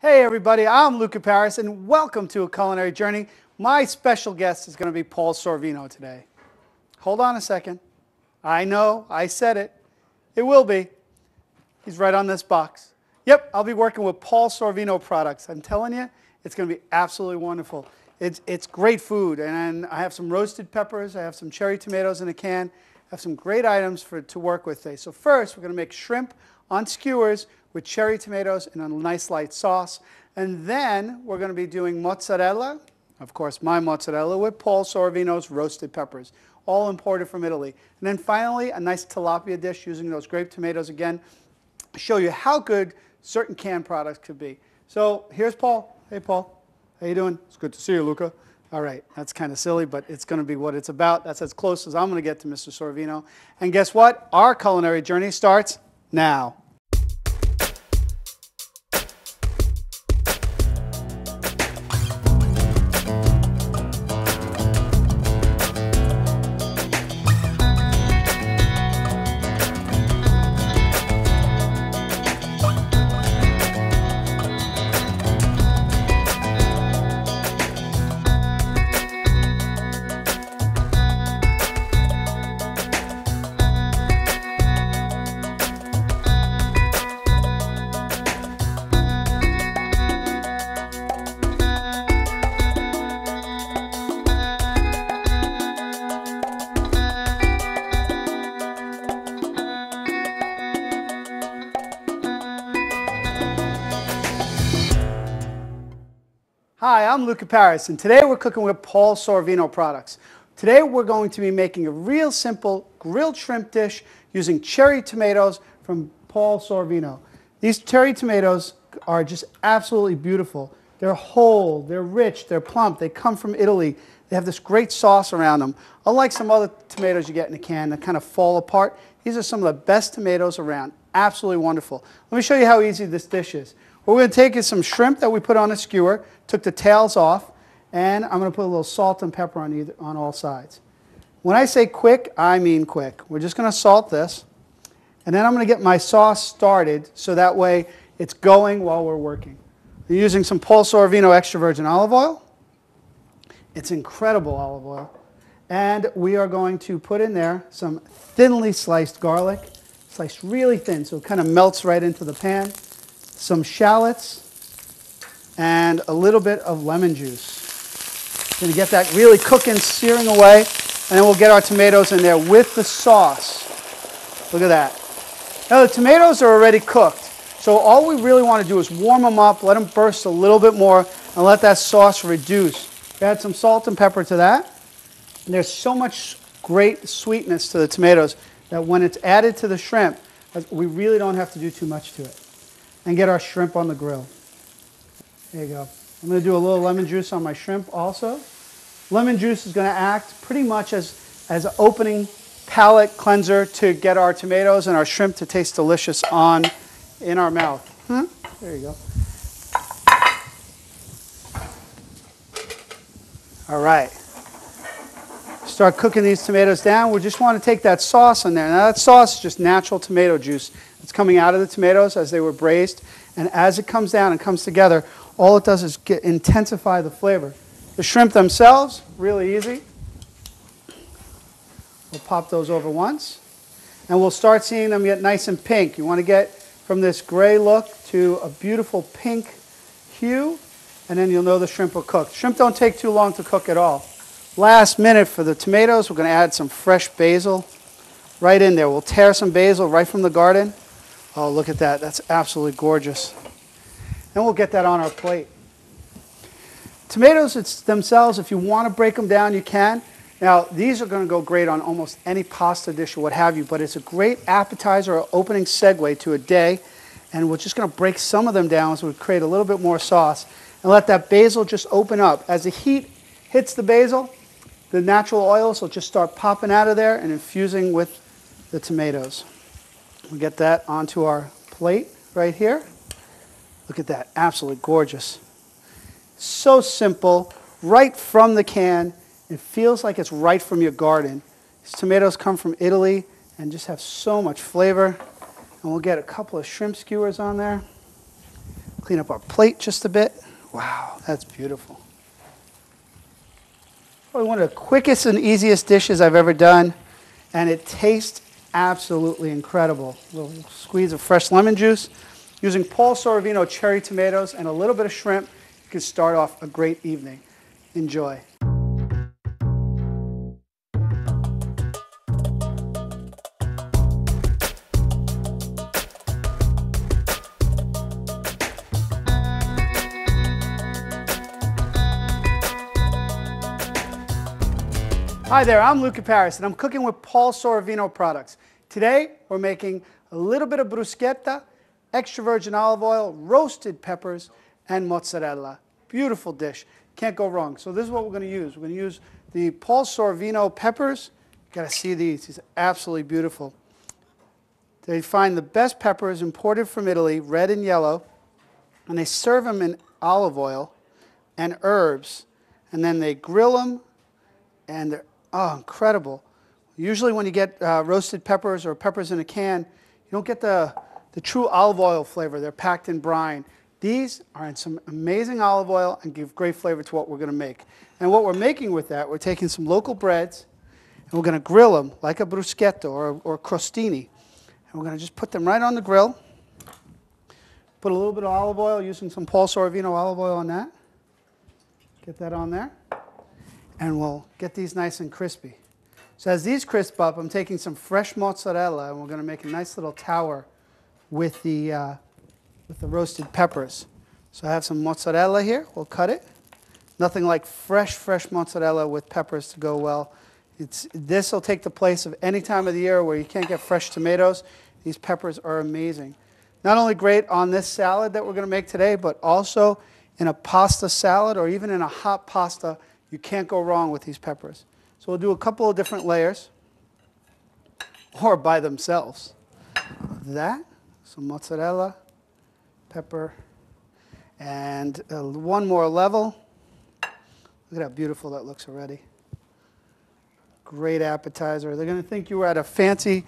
Hey everybody, I'm Luca Paris and welcome to A Culinary Journey. My special guest is going to be Paul Sorvino today. Hold on a second. I know, I said it. It will be. He's right on this box. Yep, I'll be working with Paul Sorvino products. I'm telling you, it's going to be absolutely wonderful. It's great food, and I have some roasted peppers, I have some cherry tomatoes in a can, I have some great items to work with today. So first, we're going to make shrimp on skewers with cherry tomatoes and a nice light sauce. And then we're going to be doing mozzarella, of course my mozzarella, with Paul Sorvino's roasted peppers, all imported from Italy. And then finally, a nice tilapia dish using those grape tomatoes again, to show you how good certain canned products could be. So here's Paul. Hey Paul, how you doing? It's good to see you, Luca. All right, that's kind of silly, but it's going to be what it's about. That's as close as I'm going to get to Mr. Sorvino. And guess what? Our culinary journey starts now. Hi, I'm Luca Paris, and today we're cooking with Paul Sorvino products. Today we're going to be making a real simple grilled shrimp dish using cherry tomatoes from Paul Sorvino. These cherry tomatoes are just absolutely beautiful. They're whole, they're rich, they're plump, they come from Italy. They have this great sauce around them. Unlike some other tomatoes you get in a can that kind of fall apart, these are some of the best tomatoes around. Absolutely wonderful. Let me show you how easy this dish is. What we're going to take is some shrimp that we put on a skewer, took the tails off, and I'm going to put a little salt and pepper on all sides. When I say quick, I mean quick. We're just going to salt this, and then I'm going to get my sauce started so that way it's going while we're working. We're using some Paul Sorvino extra virgin olive oil. It's incredible olive oil. And we are going to put in there some thinly sliced garlic, sliced really thin so it kind of melts right into the pan. Some shallots, and a little bit of lemon juice. Going to get that really cooking, searing away, and then we'll get our tomatoes in there with the sauce. Look at that. Now the tomatoes are already cooked, so all we really want to do is warm them up, let them burst a little bit more, and let that sauce reduce. Add some salt and pepper to that. And there's so much great sweetness to the tomatoes that when it's added to the shrimp, we really don't have to do too much to it. And get our shrimp on the grill. There you go. I'm going to do a little lemon juice on my shrimp also. Lemon juice is going to act pretty much as an opening palate cleanser to get our tomatoes and our shrimp to taste delicious in our mouth. There you go. All right. Start cooking these tomatoes down. We just want to take that sauce in there. Now that sauce is just natural tomato juice. It's coming out of the tomatoes as they were braised, and as it comes down and comes together, all it does is intensify the flavor. The shrimp themselves, really easy. We'll pop those over once, and we'll start seeing them get nice and pink. You want to get from this gray look to a beautiful pink hue, and then you'll know the shrimp are cooked. Shrimp don't take too long to cook at all. Last minute for the tomatoes, we're going to add some fresh basil right in there. We'll tear some basil right from the garden. Oh, look at that. That's absolutely gorgeous. And we'll get that on our plate. Tomatoes themselves, if you want to break them down, you can. Now, these are going to go great on almost any pasta dish or what have you, but it's a great appetizer or opening segue to a day. And we're just going to break some of them down so we create a little bit more sauce and let that basil just open up. As the heat hits the basil, the natural oils will just start popping out of there and infusing with the tomatoes. We'll get that onto our plate right here. Look at that, absolutely gorgeous. So simple, right from the can. It feels like it's right from your garden. These tomatoes come from Italy and just have so much flavor. And we'll get a couple of shrimp skewers on there. Clean up our plate just a bit. Wow, that's beautiful. Probably one of the quickest and easiest dishes I've ever done, and it tastes absolutely incredible. A little squeeze of fresh lemon juice. Using Paul Sorvino cherry tomatoes and a little bit of shrimp, you can start off a great evening. Enjoy. Hi there, I'm Luca and I'm cooking with Paul Sorvino products. Today, we're making a little bit of bruschetta, extra virgin olive oil, roasted peppers, and mozzarella. Beautiful dish. Can't go wrong. So this is what we're going to use. We're going to use the Paul Sorvino peppers. You got to see these. These are absolutely beautiful. They find the best peppers imported from Italy, red and yellow, and they serve them in olive oil and herbs, and then they grill them, and they're incredible. Usually when you get roasted peppers or peppers in a can, you don't get the true olive oil flavor. They're packed in brine. These are in some amazing olive oil and give great flavor to what we're going to make. And what we're making with that, we're taking some local breads, and we're going to grill them like a bruschetta or crostini. And we're going to just put them right on the grill. Put a little bit of olive oil, using some Paul Sorvino olive oil on that. Get that on there. And we'll get these nice and crispy. So as these crisp up, I'm taking some fresh mozzarella, and we're going to make a nice little tower with the roasted peppers. So I have some mozzarella here. We'll cut it. Nothing like fresh mozzarella with peppers to go well. This will take the place of any time of the year where you can't get fresh tomatoes. These peppers are amazing. Not only great on this salad that we're going to make today, but also in a pasta salad or even in a hot pasta. You can't go wrong with these peppers. So we'll do a couple of different layers, or by themselves. That, some mozzarella, pepper, and one more level. Look at how beautiful that looks already. Great appetizer. They're going to think you were at a fancy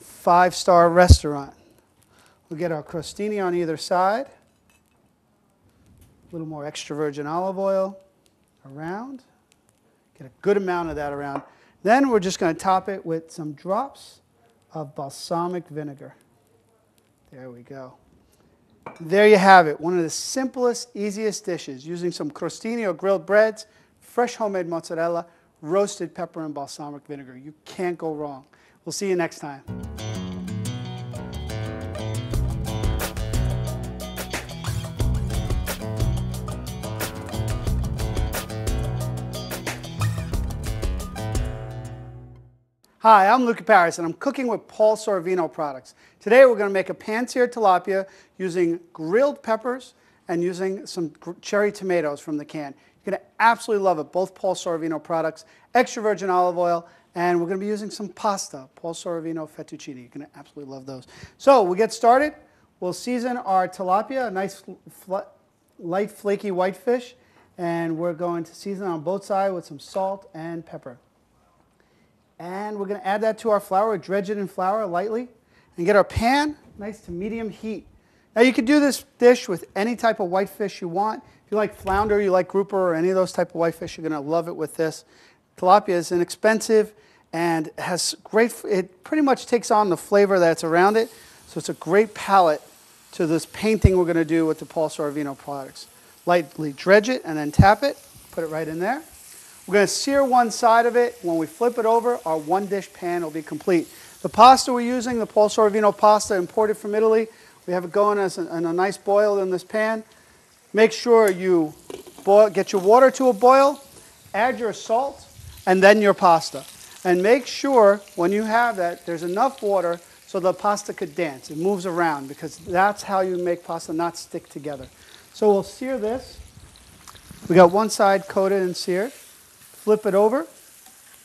5-star restaurant. We'll get our crostini on either side. A little more extra virgin olive oil around. Get a good amount of that around. Then we're just going to top it with some drops of balsamic vinegar. There we go. There you have it. One of the simplest, easiest dishes, using some crostini or grilled breads, fresh homemade mozzarella, roasted pepper, and balsamic vinegar. You can't go wrong. We'll see you next time. Hi, I'm Luca and I'm cooking with Paul Sorvino products. Today we're going to make a panseared tilapia using grilled peppers and using some cherry tomatoes from the can. You're going to absolutely love it. Both Paul Sorvino products, extra virgin olive oil, and we're going to be using some pasta, Paul Sorvino fettuccine. You're going to absolutely love those. So we'll get started. We'll season our tilapia, a nice light flaky white fish, and we're going to season on both sides with some salt and pepper. And we're going to add that to our flour, dredge it in flour lightly, and get our pan nice to medium heat. Now you could do this dish with any type of white fish you want. If you like flounder, you like grouper, or any of those type of white fish, you're going to love it with this. Tilapia is inexpensive and has it pretty much takes on the flavor that's around it. So it's a great palate to this painting we're going to do with the Paul Sorvino products. Lightly dredge it and then tap it, put it right in there. We're going to sear one side of it. When we flip it over, our one-dish pan will be complete. The pasta we're using, the Paul Sorvino pasta imported from Italy, we have it going in a nice boil in this pan. Make sure you get your water to a boil, add your salt, and then your pasta. And make sure when you have that, there's enough water so the pasta could dance. It moves around because that's how you make pasta not stick together. So we'll sear this. We got one side coated and seared. Flip it over.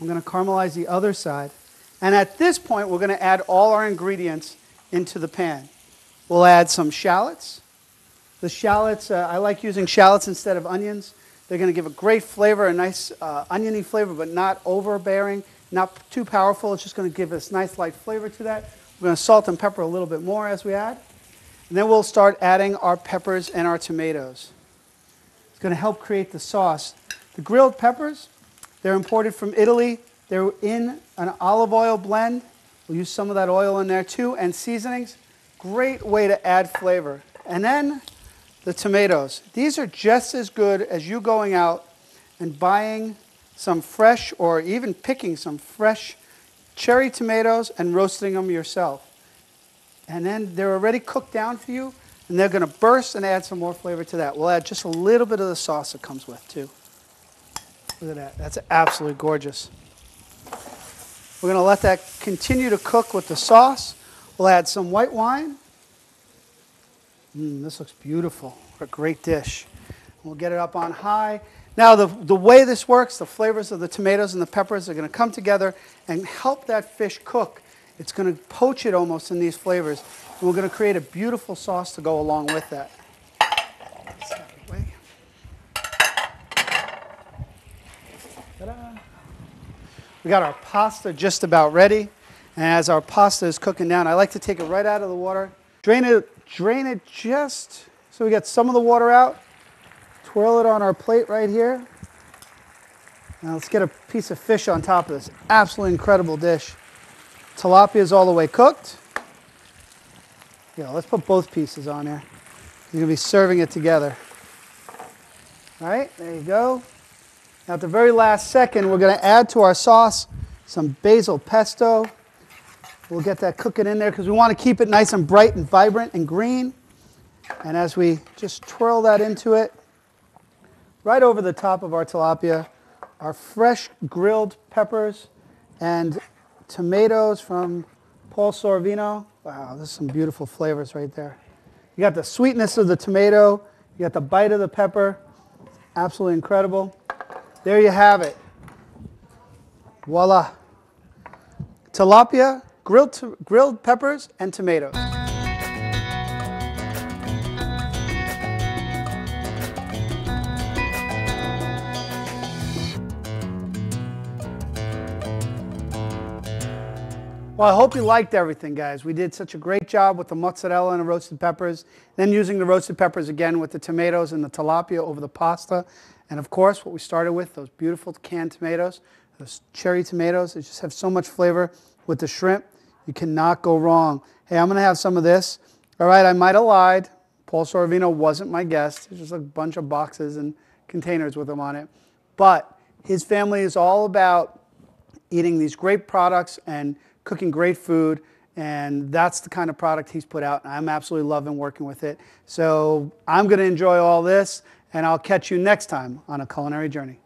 I'm going to caramelize the other side. And at this point, we're going to add all our ingredients into the pan. We'll add some shallots. The shallots, I like using shallots instead of onions. They're going to give a great flavor, a nice oniony flavor, but not overbearing, not too powerful. It's just going to give us nice light flavor to that. We're going to salt and pepper a little bit more as we add. And then we'll start adding our peppers and our tomatoes. It's going to help create the sauce. The grilled peppers, they're imported from Italy. They're in an olive oil blend. We'll use some of that oil in there too, and seasonings. Great way to add flavor. And then the tomatoes. These are just as good as you going out and buying some fresh or even picking some fresh cherry tomatoes and roasting them yourself. And then they're already cooked down for you, and they're going to burst and add some more flavor to that. We'll add just a little bit of the sauce that comes with too. Look at that. That's absolutely gorgeous. We're going to let that continue to cook with the sauce. We'll add some white wine. This looks beautiful. What a great dish. We'll get it up on high. Now the way this works, the flavors of the tomatoes and the peppers are going to come together and help that fish cook. It's going to poach it almost in these flavors. And we're going to create a beautiful sauce to go along with that. We got our pasta just about ready. And as our pasta is cooking down, I like to take it right out of the water. Drain it just so we get some of the water out. Twirl it on our plate right here. Now let's get a piece of fish on top of this. Absolutely incredible dish. Tilapia is all the way cooked. Yeah, let's put both pieces on there. You're going to be serving it together. All right, there you go. Now at the very last second, we're going to add to our sauce some basil pesto. We'll get that cooking in there because we want to keep it nice and bright and vibrant and green. And as we just twirl that into it, right over the top of our tilapia, our fresh grilled peppers and tomatoes from Paul Sorvino. Wow, there's some beautiful flavors right there. You got the sweetness of the tomato, you got the bite of the pepper. Absolutely incredible. There you have it. Voila. Tilapia, grilled peppers, and tomatoes. Well, I hope you liked everything, guys. We did such a great job with the mozzarella and the roasted peppers, then using the roasted peppers again with the tomatoes and the tilapia over the pasta. And of course, what we started with, those beautiful canned tomatoes, those cherry tomatoes, they just have so much flavor with the shrimp. You cannot go wrong. Hey, I'm going to have some of this. All right, I might have lied. Paul Sorvino wasn't my guest. There's just a bunch of boxes and containers with him on it. But his family is all about eating these great products and cooking great food, and that's the kind of product he's put out, and I'm absolutely loving working with it. So I'm going to enjoy all this, and I'll catch you next time on A Culinary Journey.